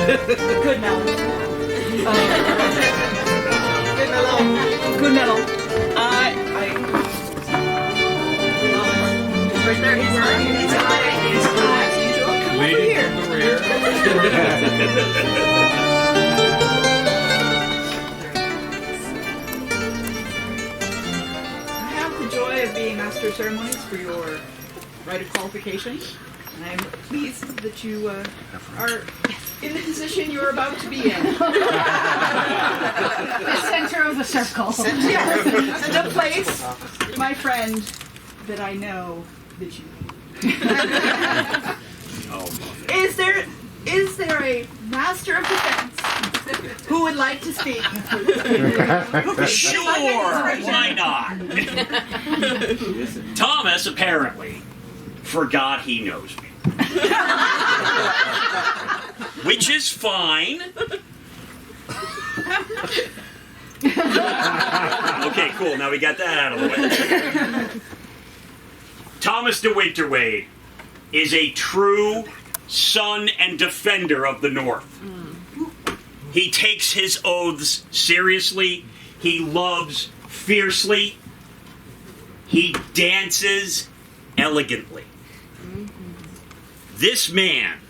Good melon. Good melon. It's right there. He's come over here. From the rear. I have the joy of being Master of Ceremonies for your Rite of Qualification, and I'm pleased that you are in the position you're about to be in. The center of the circle. Yes, the place, my friend, that I know that you Is there a Master of Defense who would like to speak? Sure, why not? Thomas apparently forgot he knows me. Which is fine. Okay, cool. Now we got that out of the way. Thomas de Winterwade is a true son and defender of the North. He takes his oaths seriously. He loves fiercely. He dances elegantly. This man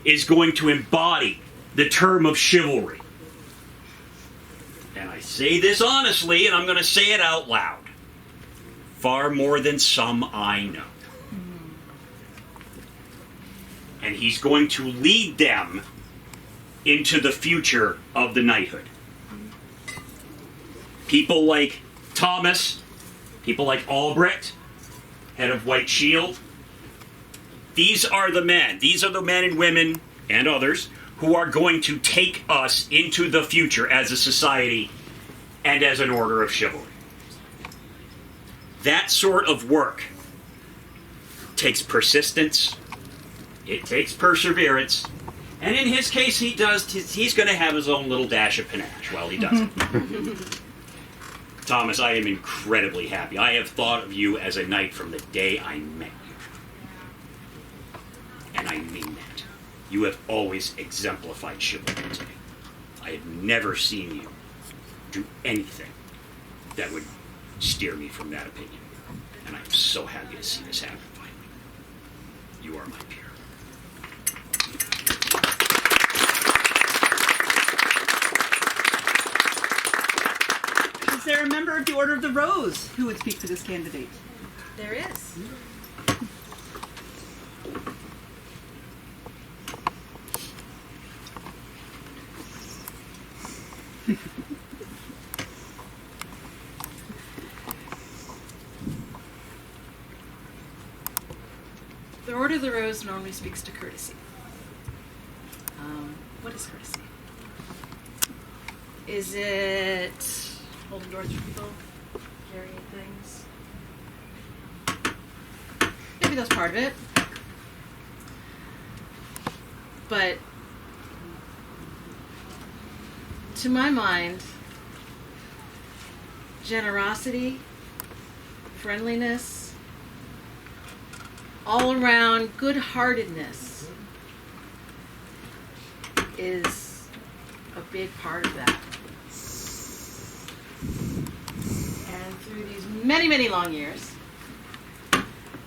is going to embody the term of chivalry. And I say this honestly, and I'm going to say it out loud. Far more than some I know. And he's going to lead them into the future of the knighthood. People like Thomas, people like Albrecht, head of White Shield. These are the men and women and others who are going to take us into the future as a society and as an order of chivalry. That sort of work takes persistence, it takes perseverance, and in his case he's going to have his own little dash of panache while he does it. Thomas, I am incredibly happy. I have thought of you as a knight from the day I met you. And I mean that. You have always exemplified chivalry to me. I have never seen you do anything that would steer me from that opinion. And I'm so happy to see this happen finally. You are my peer. Is there a member of the Order of the Rose who would speak for this candidate? There is. The Order of the Rose normally speaks to courtesy. What is courtesy? Is it holding doors for people, carrying things? Maybe that's part of it. But to my mind, generosity, friendliness, all around good-heartedness is a big part of that. And through these many, many long years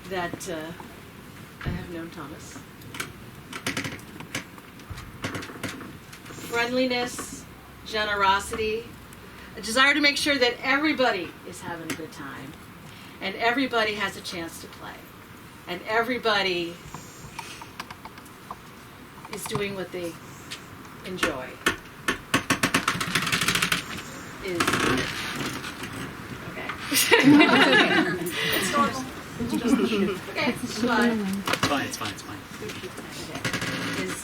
that I have known Thomas, friendliness, generosity, a desire to make sure that everybody is having a good time and everybody has a chance to play and everybody is doing what they enjoy is okay. It's normal. Okay, it's fine. It's fine. Okay. Is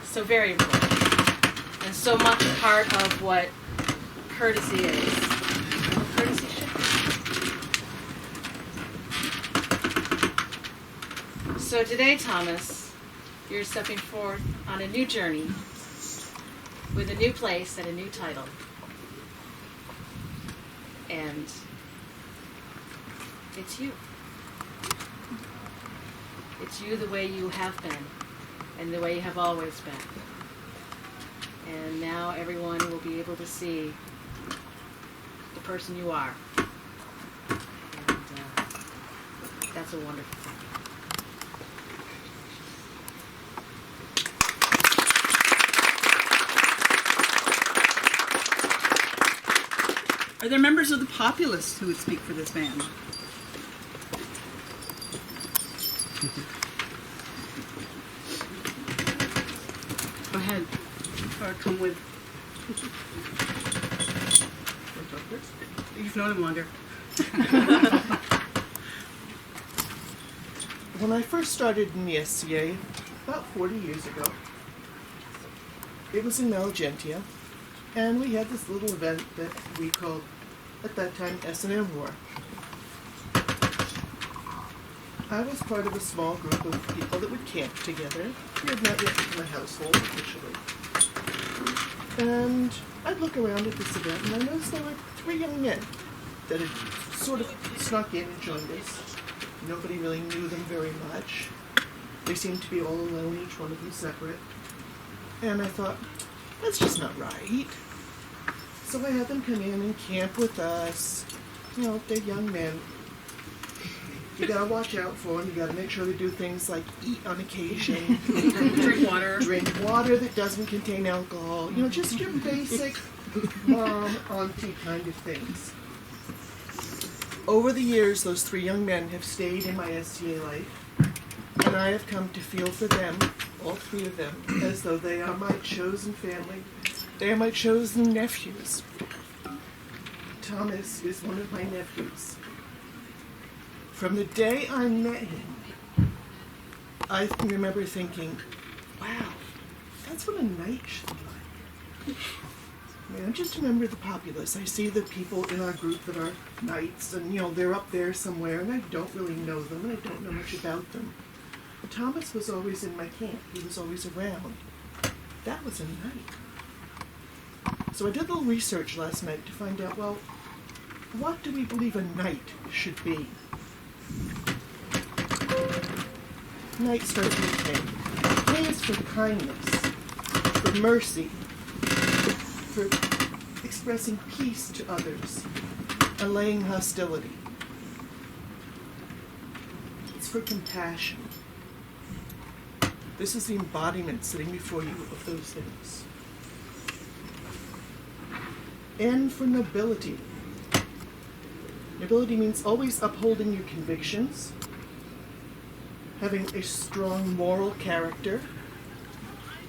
so very important and so much a part of what courtesy is. Courtesy should be. So today, Thomas, you're stepping forth on a new journey with a new place and a new title. And it's you. It's you the way you have been and the way you have always been. And now everyone will be able to see the person you are. And that's a wonderful thing. Are there members of the populace who would speak for this band? Go ahead. Or come with. You've known him longer. When I first started in the SCA, about 40 years ago, it was in Malagentia, and we had this little event that we called, at that time, S&M War. I was part of a small group of people that would camp together. We had not yet become a household officially. And I'd look around at this event, and I noticed there were 3 young men that had sort of snuck in and joined us. Nobody really knew them very much. They seemed to be all alone, each one of them separate. And I thought, that's just not right. So I had them come in and camp with us. You know, they're young men. You gotta watch out for them. You gotta make sure they do things like eat on occasion. Drink water. Drink water that doesn't contain alcohol. You know, just your basic mom, auntie kind of things. Over the years, those 3 young men have stayed in my STA life, and I have come to feel for them, all 3 of them, as though they are my chosen family. They are my chosen nephews. Thomas is one of my nephews. From the day I met him, I remember thinking, wow, that's what a knight should be like. I mean, I'm just a member of the populace. I see the people in our group that are knights, and, you know, they're up there somewhere, and I don't really know them, and I don't know much about them. But Thomas was always in my camp. He was always around. That was a knight. So I did a little research last night to find out, well, what do we believe a knight should be? Knight starts with K. K is for kindness, for mercy, for expressing peace to others, allaying hostility. It's for compassion. This is the embodiment sitting before you of those things. N for nobility. Nobility means always upholding your convictions, having a strong moral character.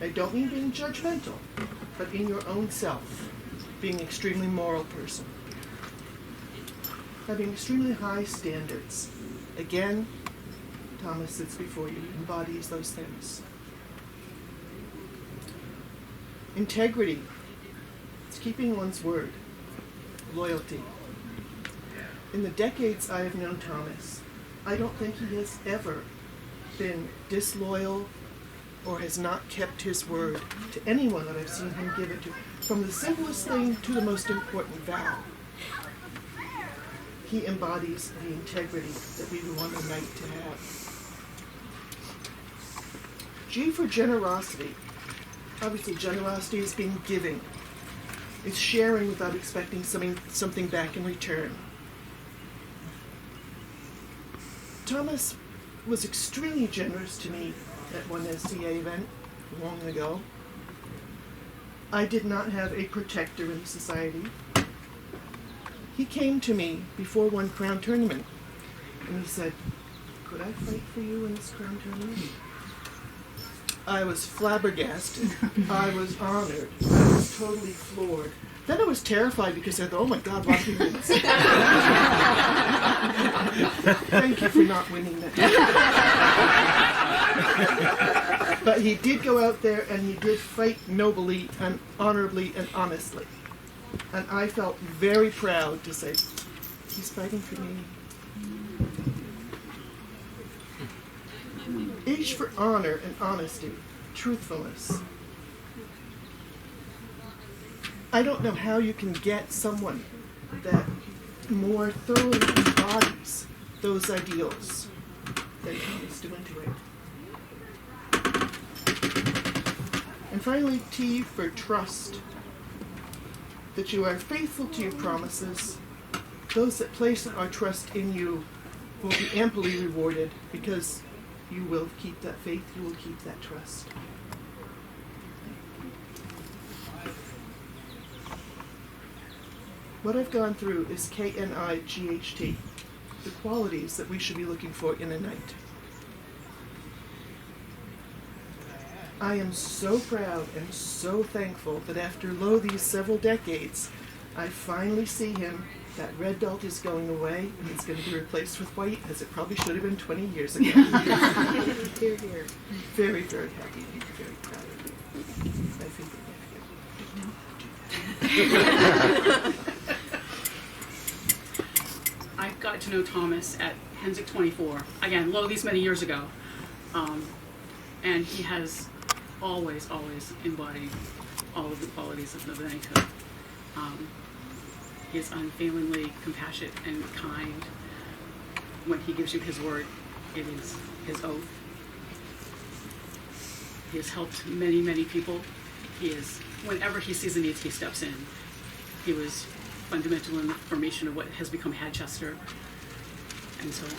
I don't mean being judgmental, but in your own self, being an extremely moral person. Having extremely high standards. Again, Thomas sits before you, embodies those things. Integrity. It's keeping one's word. Loyalty. In the decades I have known Thomas, I don't think he has ever been disloyal or has not kept his word to anyone that I've seen him give it to. From the simplest thing to the most important vow. He embodies the integrity that we would want a knight to have. G for generosity. Obviously, generosity is being giving. It's sharing without expecting something back in return. Thomas was extremely generous to me at one SCA event long ago. I did not have a protector in society. He came to me before one crown tournament, and he said, "Could I fight for you in this crown tournament?" I was flabbergasted. I was honored. I was totally floored. Then I was terrified because I thought, oh my God, what did he say? Thank you for not winning that. But he did go out there and he did fight nobly and honorably and honestly. And I felt very proud to say, he's fighting for me. H for honor and honesty, truthfulness. I don't know how you can get someone that more thoroughly embodies those ideals than Thomas de Winterwade. And finally, T for trust. That you are faithful to your promises. Those that place our trust in you will be amply rewarded because you will keep that faith, you will keep that trust. What I've gone through is KNIGHT, the qualities that we should be looking for in a knight. I am so proud and so thankful that after these several decades, I finally see him. That red belt is going away, and it's going to be replaced with white, as it probably should have been 20 years ago. Here, here. Very, very happy and very proud of you. My favorite nephew. I got to know Thomas at Hensick 24, again, these many years ago. And he has always embodied all of the qualities of the knighthood. He is unfailingly compassionate and kind. When he gives you his word, it is his oath. He has helped many, many people. Whenever he sees a need, he steps in. He was fundamental in the formation of what has become Hadchester, and so on.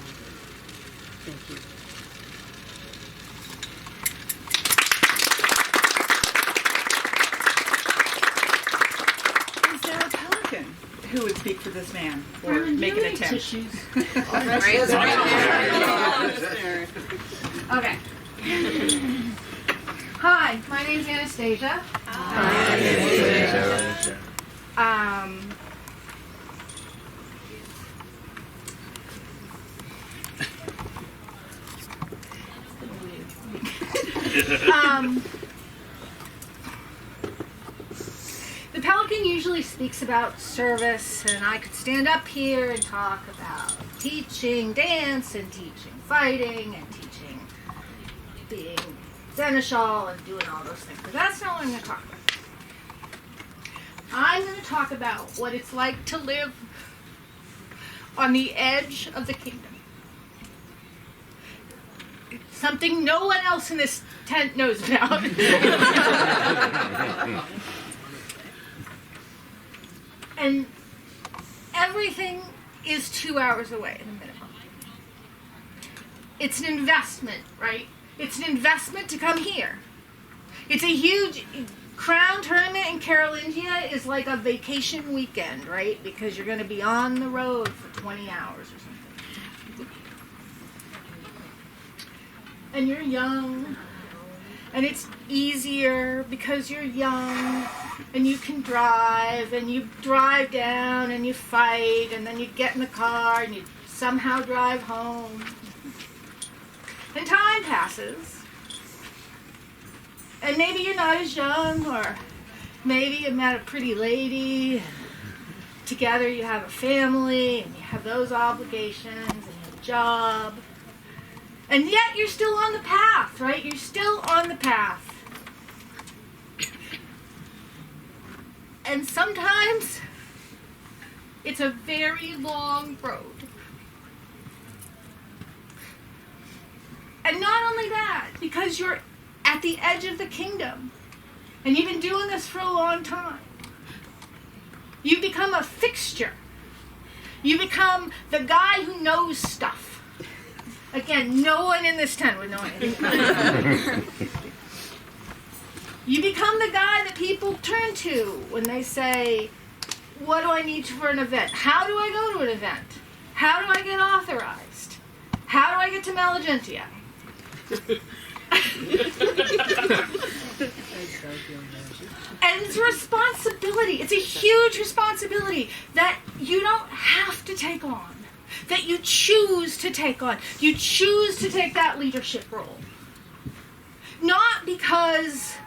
Thank you. Is there a pelican who would speak for this man or make an attempt? Tissues. Okay. Hi, my name's Anastasia. The Pelican usually speaks about service, and I could stand up here and talk about teaching dance and teaching fighting and teaching being seneschal and doing all those things, but that's not what I'm going to talk about. I'm going to talk about what it's like to live on the edge of the kingdom. Something no one else in this tent knows about. And everything is 2 hours away in a minimum. It's an investment, right? It's an investment to come here. It's a huge Crown tournament in Carolingia is like a vacation weekend, right? Because you're going to be on the road for 20 hours or something. And you're young, and it's easier because you're young, and you can drive, and you drive down, and you fight, and then you get in the car, and you somehow drive home. And time passes. And maybe you're not as young, or maybe you met a pretty lady. Together you have a family, and you have those obligations, and you have a job. And yet you're still on the path, right? You're still on the path. And sometimes it's a very long road. And not only that, because you're at the edge of the kingdom, and you've been doing this for a long time, you become a fixture. You become the guy who knows stuff. Again, no one in this tent would know anything. You become the guy that people turn to when they say, what do I need for an event? How do I go to an event? How do I get authorized? How do I get to Malagentia? And it's a responsibility. It's a huge responsibility that you don't have to take on, that you choose to take on. You choose to take that leadership role. Not because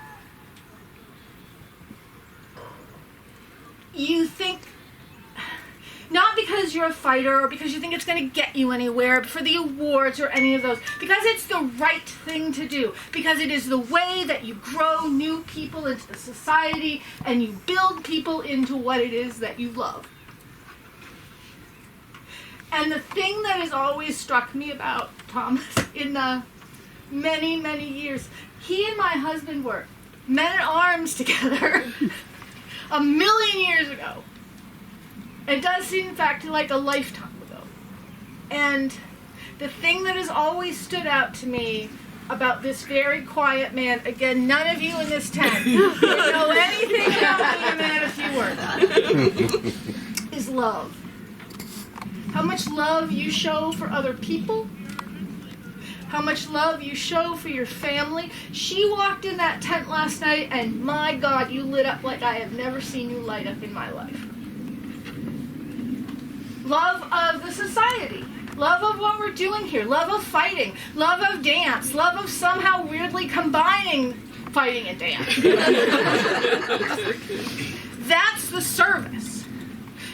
you think, not because you're a fighter or because you think it's going to get you anywhere for the awards or any of those, because it's the right thing to do, because it is the way that you grow new people into the society and you build people into what it is that you love. And the thing that has always struck me about Thomas in the many, many years, he and my husband were men-at-arms together a million years ago. It does seem, in fact, like a lifetime ago. And the thing that has always stood out to me about this very quiet man, again, none of you in this tent know anything about being a man of few words, is love. How much love you show for other people, how much love you show for your family. She walked in that tent last night, and my God, you lit up like I have never seen you light up in my life. Love of the society. Love of what we're doing here. Love of fighting. Love of dance. Love of somehow weirdly combining fighting and dance. That's the service.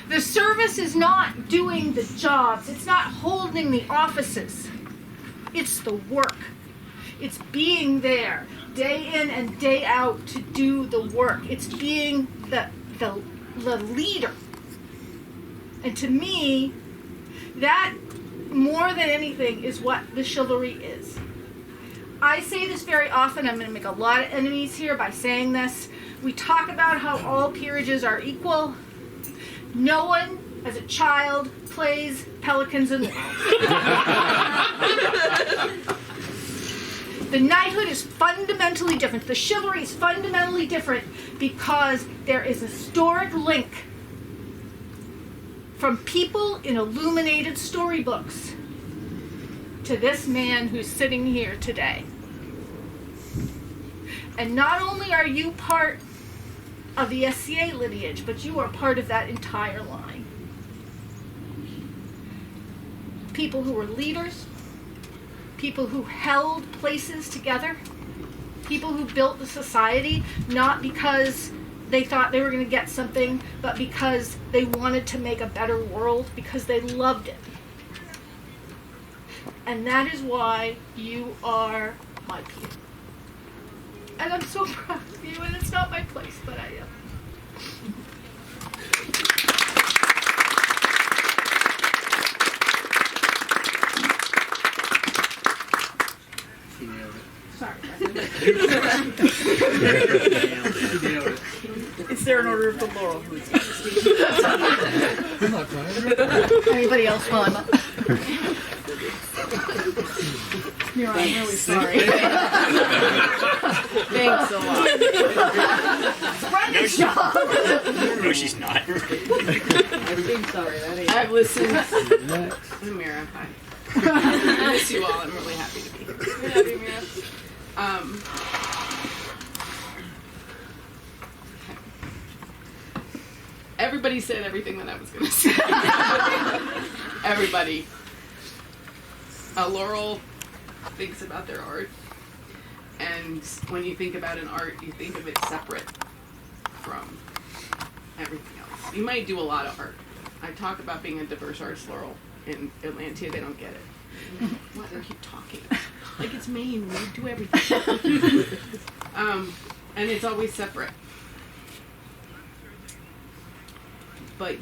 The service is not doing the jobs. It's not holding the offices. It's the work. It's being there day in and day out to do the work. It's being the leader. And to me, that more than anything is what the chivalry is. I say this very often. I'm going to make a lot of enemies here by saying this. We talk about how all peerages are equal. No one, as a child, plays pelicans and The knighthood is fundamentally different. The chivalry is fundamentally different because there is a historic link from people in illuminated storybooks to this man who's sitting here today. And not only are you part of the SCA lineage, but you are part of that entire line. People who were leaders, people who held places together, people who built the society, not because they thought they were going to get something, but because they wanted to make a better world, because they loved it. And that is why you are my peer. And I'm so proud of you, and it's not my place, but I am. Sorry. Is there an order of the laurel? I'm not trying. Anybody else while I'm up? I'm really sorry. Thanks a lot. Brendan's job. No, she's not. I'm sorry. That ain't. I've listened. Next. Amira, hi. I miss you all. I'm really happy to be here. I love you, Amira. Everybody said everything that I was going to say. Everybody. Laurel thinks about their art, and when you think about an art, you think of it separate from everything else. You might do a lot of art. I talk about being a diverse artist, Laurel. In Atlantia, they don't get it. What are you talking about? Like, it's Maine, we do everything. And it's always separate. But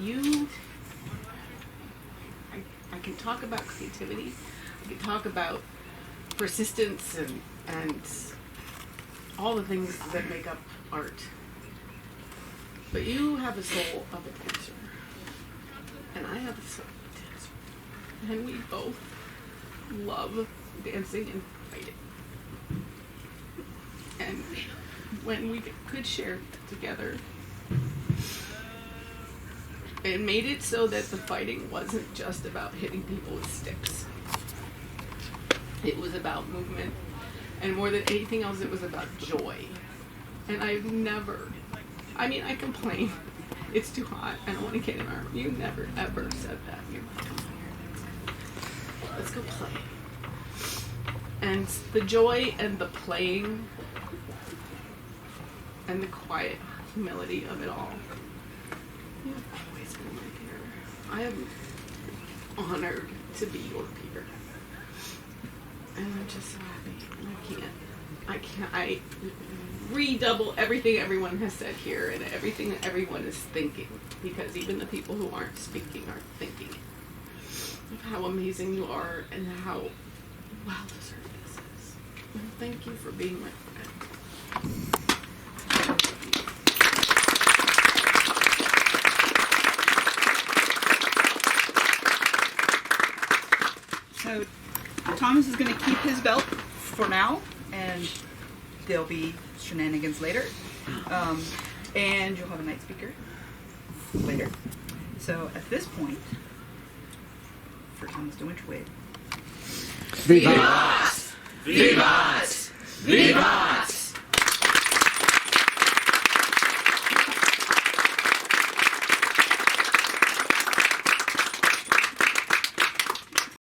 I can talk about creativity. I can talk about persistence and all the things that make up art. But you have the soul of a dancer. And I have the soul of a dancer. And we both love dancing and fighting. And when we could share together, it made it so that the fighting wasn't just about hitting people with sticks. It was about movement, and more than anything else, it was about joy. And I've never, I mean, I complain. It's too hot. I don't want to get in armor. You never, ever said that. You're like, come here. Let's go play. And the joy and the playing and the quiet humility of it all. You've always been my peer. I am honored to be your peer. And I'm just so happy. I redouble everything everyone has said here and everything that everyone is thinking, because even the people who aren't speaking are thinking of how amazing you are and how well deserved this is. And thank you for being my friend. Thomas is going to keep his belt for now, and there'll be shenanigans later. And you'll have a night speaker later. So at this point, for Thomas de Winterwade. Vivat! Vivat! Vivat!